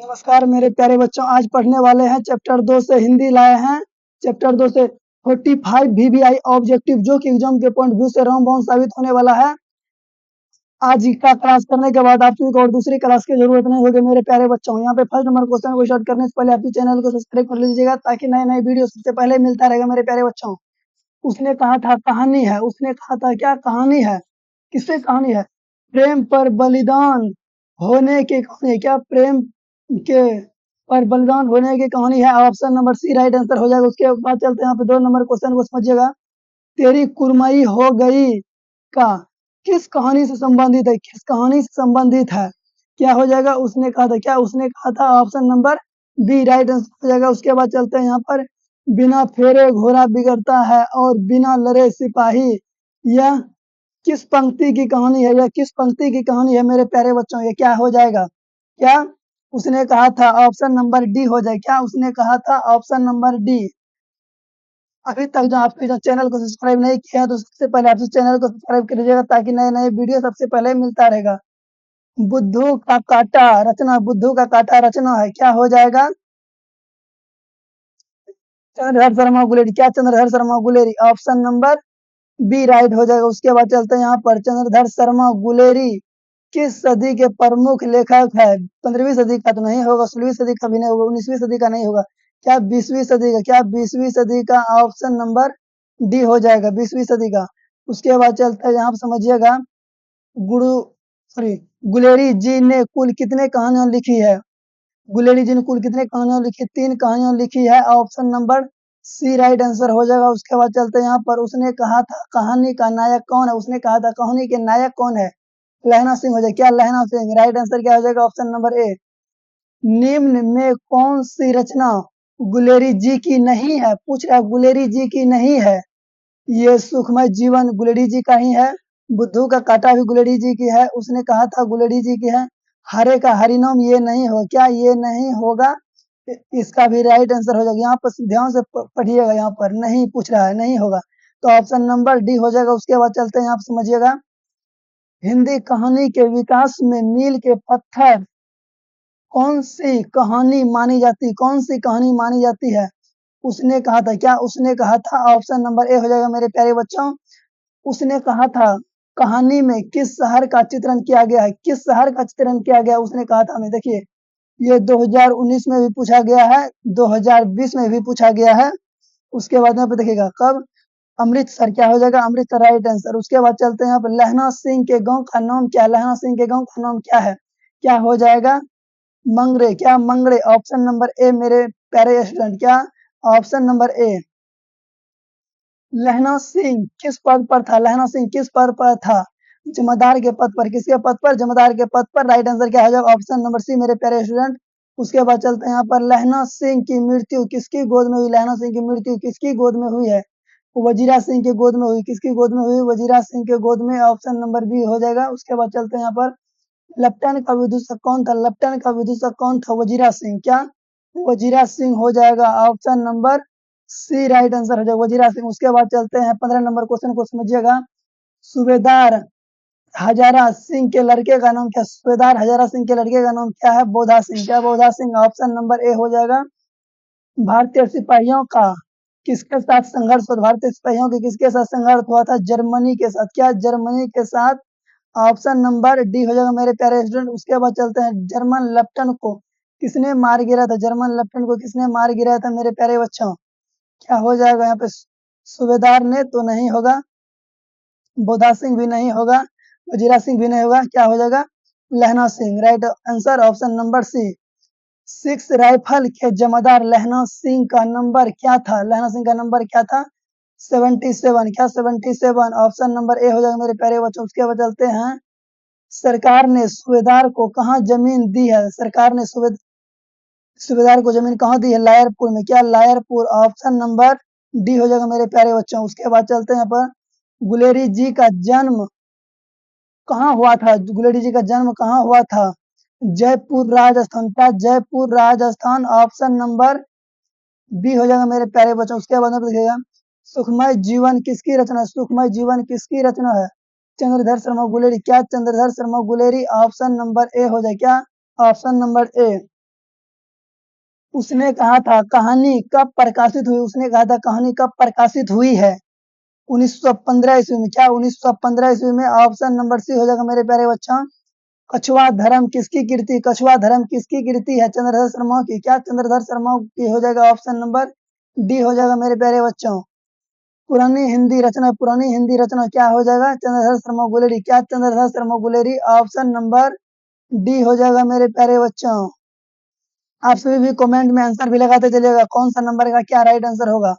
नमस्कार मेरे प्यारे बच्चों, आज पढ़ने वाले हैं चैप्टर 2 से हिंदी लाए हैं। चैप्टर 2 से 45 VBI ऑब्जेक्टिव जो कि एग्जाम के पॉइंट व्यू से रामबाण साबित होने वाला है। आज का क्लास करने के बाद आप सभी को और दूसरी क्लास की जरूरत नहीं होगी मेरे प्यारे बच्चों। यहाँ पे फर्स्ट नंबर क्वेश्चन को स्टार्ट करने से पहले आप चैनल को सब्सक्राइब कर लीजिएगा ताकि नए नए वीडियो सबसे पहले मिलता रहेगा मेरे प्यारे बच्चों। उसने कहा था कहानी है, उसने कहा था क्या कहानी है, किससे कहानी है? प्रेम पर बलिदान होने की कहानी है। क्या प्रेम के पर बलिदान होने की कहानी है? Option number C right answer हो जाएगा। उसके बाद चलते हैं यहाँ पे 2 नंबर क्वेश्चन को समझिएगा। तेरी कुरमई हो गई का किस कहानी से संबंधित है? किस कहानी से संबंधित है? क्या हो जाएगा? उसने कहा था, क्या उसने कहा था? Option number B right answer हो जाएगा। उसके बाद चलते हैं यहाँ पर बिना फेरे घोड़ा बिगड़ता है और बिना लड़े सिपाही। यह किस पंक्ति की कहानी है? यह किस पंक्ति की कहानी है मेरे प्यारे बच्चों? ये क्या हो जाएगा? क्या उसने कहा था? ऑप्शन नंबर डी हो जाए। क्या उसने कहा था? Option number D. अभी तक जो आपके जो चैनल को सब्सक्राइब नहीं किया है तो सबसे पहले आप चैनल को सब्सक्राइब कर लीजिएगा ताकि नए नए वीडियो सबसे पहले मिलता रहेगा। बुद्धू का काटा रचना, बुद्धू का काटा रचना है। क्या हो जाएगा? चंद्रधर शर्मा गुलेरी। क्या Chandradhar Sharma Guleri? Option number B right हो जाएगा। उसके बाद चलते हैं यहाँ पर चंद्रधर शर्मा गुलेरी किस सदी के प्रमुख लेखक है? 15वीं सदी का तो नहीं होगा, 16वीं सदी का भी नहीं होगा, 19वीं सदी का नहीं होगा। क्या 20वीं सदी का? क्या 20वीं सदी का? ऑप्शन नंबर डी हो जाएगा, 20वीं सदी का। उसके बाद चलते हैं यहाँ पर समझिएगा गुरु सॉरी गुलेरी जी ने कुल कितने कहानियां लिखी है? गुलेरी जी ने कुल कितने कहानियां लिखी? 3 कहानियां लिखी है। Option number C right answer हो जाएगा। उसके बाद चलते हैं यहाँ पर उसने कहा था कहानी का नायक कौन है? उसने कहा था कहानी के नायक कौन है? लहना सिंह हो जाए। क्या लहना सिंह? राइट आंसर क्या हो जाएगा? Option number A. निम्न में कौन सी रचना गुलेरी जी की नहीं है? पूछ रहा है गुलेरी जी की नहीं है। ये सुखमय जीवन गुलेरी जी का ही है। बुद्धू का काटा भी गुलेरी जी की है। उसने कहा था गुलेरी जी की है। हरे का हरिनाम ये नहीं हो। क्या ये नहीं होगा? इसका भी राइट आंसर हो जाएगा। यहाँ पर ध्यान से पढ़िएगा, यहाँ पर नहीं पूछ रहा है, नहीं होगा तो ऑप्शन नंबर डी हो जाएगा। उसके बाद चलते हैं, आप समझिएगा हिंदी कहानी के विकास में मील के पत्थर कौन सी कहानी मानी जाती? कौन सी कहानी मानी जाती है? उसने कहा था। क्या उसने कहा था? ऑप्शन नंबर ए हो जाएगा मेरे प्यारे बच्चों। उसने कहा था कहानी में किस शहर का चित्रण किया गया है? किस शहर का चित्रण किया गया? उसने कहा था। हमें देखिए ये 2019 में भी पूछा गया है, 2020 में भी पूछा गया है। उसके बाद यहाँ पे देखिएगा कब? अमृतसर। क्या हो जाएगा? Amritsar right answer. उसके बाद चलते हैं यहाँ पर लहना सिंह के गांव का नाम क्या है? लहना सिंह के गांव का नाम क्या है? क्या हो जाएगा? मंगरे। क्या मंगरे? ऑप्शन नंबर ए मेरे प्यारे स्टूडेंट। क्या? Option number A. लहना सिंह किस पद पर था? लहना सिंह किस पद पर था? जमादार के पद पर। किसके पद पर? जमादार के पद पर। राइट आंसर क्या हो जाएगा? ऑप्शन नंबर सी मेरे प्यारे स्टूडेंट। उसके बाद चलते हैं यहाँ पर लहना सिंह की मृत्यु किसकी गोद में हुई? लहना सिंह की मृत्यु किसकी गोद में हुई है? वजीरा सिंह के गोद में हुई। किसकी गोद में हुई? वजीरा सिंह के गोद में। ऑप्शन नंबर बी हो जाएगा। उसके बाद चलते हैं यहाँ पर लेफ्टिनेंट का विदूषक कौन था? लेफ्टिनेंट का विदूषक कौन था? वजीरा सिंह। क्या? वजीरा सिंह हो जाएगा। Option number C right answer हो जाएगा, वजीरा सिंह। उसके बाद चलते हैं 15 नंबर क्वेश्चन को समझिएगा। सूबेदार हजारा सिंह के लड़के का नाम क्या? सूबेदार हजारा सिंह के लड़के का नाम क्या है? बोधा सिंह। क्या बोधा सिंह? ऑप्शन नंबर ए हो जाएगा। भारतीय सिपाहियों का किसके साथ संघर्ष हुआ? भारतीय सिपाहियों के किसके साथ संघर्ष हुआ था? जर्मनी के साथ। क्या? जर्मनी के साथ। ऑप्शन नंबर डी हो जाएगा मेरे प्यारे स्टूडेंट। उसके बाद चलते हैं जर्मन लेफ्टिनेंट को किसने मार गिरा था? जर्मन लेफ्टिनेंट को किसने मार गिराया था मेरे प्यारे बच्चों? क्या हो जाएगा यहाँ पे? सूबेदार ने तो नहीं होगा, बोधा सिंह भी नहीं होगा, वजीरा सिंह भी नहीं होगा। क्या हो जाएगा? Lahna Singh. Right answer option number C. 6 rifle के जमादार लहना सिंह का नंबर क्या था? लहना सिंह का नंबर क्या था? 77। क्या? 77। ऑप्शन नंबर ए हो जाएगा मेरे प्यारे बच्चों। उसके बाद चलते हैं सरकार ने सूबेदार को कहाँ जमीन दी है? सरकार ने सूबेदार को जमीन कहाँ दी है? लायरपुर में। क्या? लायरपुर। ऑप्शन नंबर डी हो जाएगा मेरे प्यारे बच्चों। उसके बाद चलते हैं यहाँ पर गुलेरी जी का जन्म कहाँ हुआ था? गुलेरी जी का जन्म कहाँ हुआ था? जयपुर राजस्थान। क्या? Jaipur Rajasthan. Option number B हो जाएगा मेरे प्यारे बच्चों। उसके बाद में देखिएगा सुखमय जीवन किसकी रचना है? सुखमय जीवन किसकी रचना है? चंद्रधर शर्मा गुलेरी। क्या? Chandradhar Sharma Guleri. Option number A हो जाए। क्या? Option number A. उसने कहा था कहानी कब प्रकाशित हुई, उसने कहा था कहानी कब प्रकाशित हुई है 1915 ईस्वी में। क्या 1915 ईस्वी में? ऑप्शन नंबर सी हो जाएगा मेरे प्यारे बच्चों। कछुआ धर्म किसकी कृति, कछुआ धर्म किसकी कृति है? चंद्रधर शर्मा की। क्या चंद्रधर शर्मा की हो जाएगा? ऑप्शन नंबर डी हो जाएगा मेरे प्यारे बच्चों। पुरानी हिंदी रचना, पुरानी हिंदी रचना क्या हो जाएगा? चंद्रधर शर्मा गुलेरी। क्या Chandradhar Sharma Guleri? Option number D हो जाएगा मेरे प्यारे बच्चों। आप सभी भी कमेंट में आंसर भी लगाते चलिएगा कौन सा नंबर का क्या राइट आंसर होगा।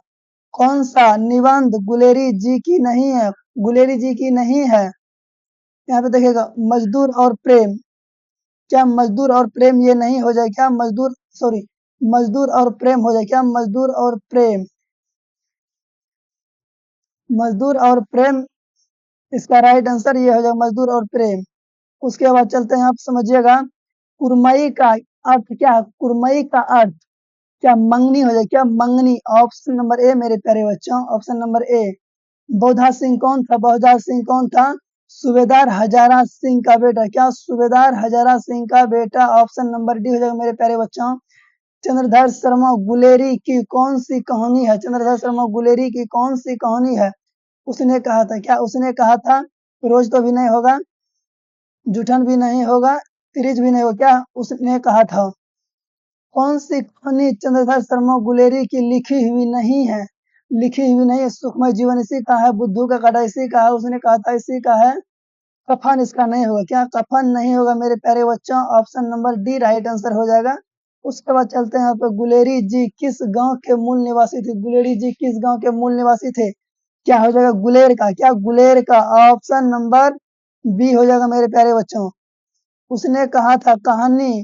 कौन सा निबंध गुलेरी जी की नहीं है? गुलेरी जी की नहीं है। यहाँ पे देखिएगा मजदूर और प्रेम। क्या मजदूर और प्रेम ये नहीं हो जाए? क्या मजदूर, सॉरी, मजदूर और प्रेम हो जाए? क्या मजदूर और प्रेम? मजदूर और प्रेम इसका राइट आंसर ये हो जाएगा, मजदूर और प्रेम। उसके बाद चलते हैं, आप समझिएगा कुरमई का अर्थ क्या है? कुरमई का अर्थ क्या मंगनी हो जाए? क्या मंगनी? ऑप्शन नंबर ए मेरे प्यारे बच्चों, ऑप्शन नंबर ए। बोधा सिंह कौन था? बोधा सिंह कौन था? सूबेदार हजारा सिंह का बेटा। क्या सूबेदार हजारा सिंह का बेटा? ऑप्शन नंबर डी हो जाएगा मेरे प्यारे बच्चों। चंद्रधर शर्मा गुलेरी की कौन सी कहानी है? चंद्रधर शर्मा गुलेरी की कौन सी कहानी है? उसने कहा था, क्या उसने कहा था? रोज तो भी नहीं होगा, जूठन भी नहीं होगा, तिरिज भी नहीं होगा। क्या उसने कहा था? कौन सी कहानी चंद्रधर शर्मा गुलेरी की लिखी हुई नहीं है? लिखी हुई नहीं है। सुखमय जीवन इसी का है, बुद्धू का काटा इसी का है, उसने कहा था इसी का है। कफन इसका नहीं होगा। क्या कफन नहीं होगा मेरे प्यारे बच्चों? Option number D right answer हो जाएगा। उसके बाद चलते हैं यहाँ पे, गुलेरी जी किस गांव के मूल निवासी थे? गुलेरी जी किस गांव के मूल निवासी थे? क्या हो जाएगा? गुलेर का। क्या गुलेर का? ऑप्शन नंबर बी हो जाएगा मेरे प्यारे बच्चों। उसने कहा था कहानी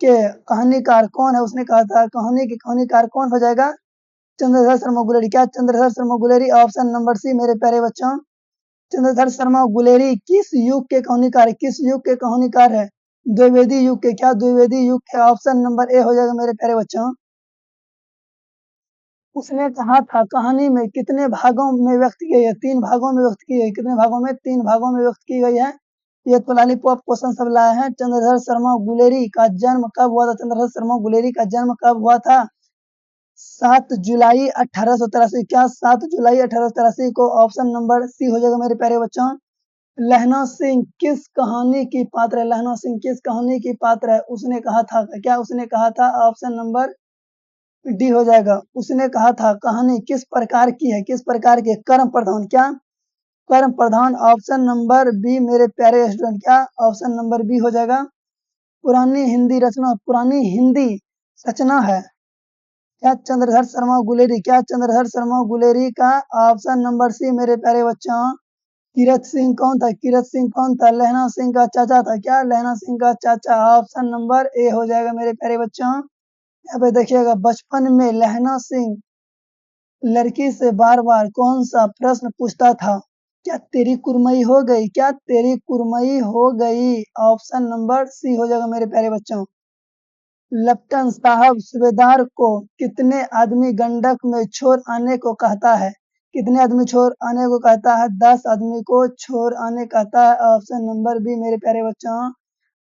के कहानीकार कौन है? उसने कहा था कहानी के कहानीकार कौन हो जाएगा? चंद्रधर शर्मा गुलेरी। क्या Chandradhar Sharma Guleri? Option number C मेरे प्यारे बच्चों। चंद्रधर शर्मा गुलेरी किस युग के कहानीकार है? किस युग के कहानीकार है? द्विवेदी युग के। क्या द्विवेदी युग के? ऑप्शन नंबर ए हो जाएगा मेरे प्यारे बच्चों। उसने कहा था कहानी में कितने भागों में व्यक्त की गई है? 3 भागों में व्यक्त की गई। कितने भागों में? 3 भागों में व्यक्त की गई है। ये तो लॉलीपॉप क्वेश्चन सब लाए हैं। चंद्रधर शर्मा गुलेरी का जन्म कब हुआ था? चंद्रधर शर्मा गुलेरी का जन्म कब हुआ था? 7 जुलाई 1883। क्या 7 जुलाई 1883 को? ऑप्शन नंबर सी हो जाएगा मेरे प्यारे बच्चों। लहना सिंह किस कहानी की पात्र है? लहना सिंह किस कहानी की पात्र है? उसने कहा था, क्या उसने कहा था? ऑप्शन नंबर डी हो जाएगा। उसने कहा था कहानी किस प्रकार की है? किस प्रकार की? कर्म प्रधान। क्या कर्म प्रधान? ऑप्शन नंबर बी मेरे प्यारे स्टूडेंट। क्या ऑप्शन नंबर बी हो जाएगा। पुरानी हिंदी रचना, पुरानी हिंदी रचना है। क्या चंद्रधर शर्मा गुलेरी? क्या चंद्रधर शर्मा गुलेरी का? ऑप्शन नंबर सी मेरे प्यारे बच्चों। कीरत सिंह कौन था? कीरत सिंह कौन था? लहना सिंह का चाचा था। क्या लहना सिंह का चाचा? ऑप्शन नंबर ए हो जाएगा मेरे प्यारे बच्चों। यहाँ पे देखिएगा, बचपन में लहना सिंह लड़की से बार बार कौन सा प्रश्न पूछता था? क्या तेरी कुरमई हो गई? क्या तेरी कुरमई हो गई? ऑप्शन नंबर सी हो जाएगा मेरे प्यारे बच्चों। लेफ्टिनेंट साहब सूबेदार को कितने आदमी गंडक में छोड़ आने को कहता है? कितने आदमी छोड़ आने को कहता है? 10 आदमी को छोड़ आने कहता है। ऑप्शन नंबर बी मेरे प्यारे बच्चों।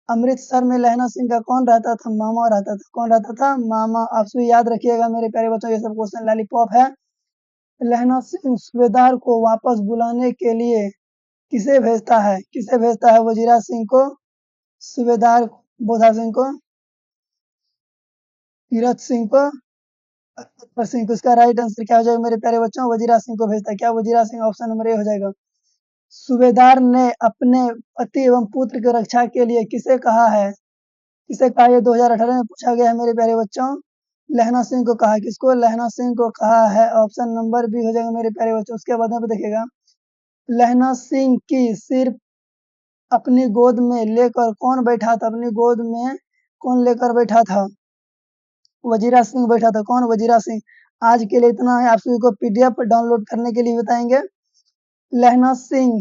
अमृतसर में लहना सिंह का कौन रहता था? मामा रहता था। कौन रहता था? मामा। आप सभी याद रखिएगा मेरे प्यारे बच्चों, ये सब क्वेश्चन लॉलीपॉप है। लहना सिंह सूबेदार को वापस बुलाने के लिए किसे भेजता है? किसे भेजता है? वजीरा सिंह को, सूबेदार बोधा सिंह को, तीरथ सिंह को, अकबर सिंह को। इसका राइट आंसर क्या हो जाएगा मेरे प्यारे बच्चों? वजीरा सिंह को भेजता है। क्या Wazira Singh? Option number A हो जाएगा। सूबेदार ने अपने पति एवं पुत्र की रक्षा के लिए किसे कहा है? किसे कहा? ये 2018 में पूछा गया है मेरे प्यारे बच्चों। लहना सिंह को कहा। किसको? लहना सिंह को कहा है। ऑप्शन नंबर बी हो जाएगा मेरे प्यारे बच्चों। उसके बाद यहाँ पे देखिएगा, लहना सिंह की सिर्फ अपनी गोद में लेकर कौन बैठा था? अपनी गोद में कौन लेकर बैठा था? वजीरा सिंह बैठा था। कौन? वजीरा सिंह। आज के लिए इतना है। आप सभी को पीडीएफ डाउनलोड करने के लिए बताएंगे। लहना सिंह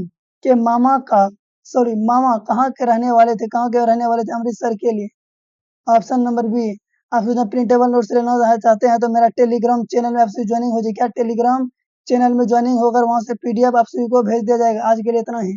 के मामा का, सॉरी, मामा कहाँ के रहने वाले थे? कहाँ के रहने वाले थे? अमृतसर के लिए। Option number B. आप जो प्रिंटेबल नोट्स लेना चाहते हैं तो मेरा टेलीग्राम चैनल में आपसे ज्वाइनिंग हो जाए। क्या टेलीग्राम चैनल में ज्वाइनिंग होकर वहां से पीडीएफ आप सभी को भेज दिया जाएगा। आज के लिए इतना ही।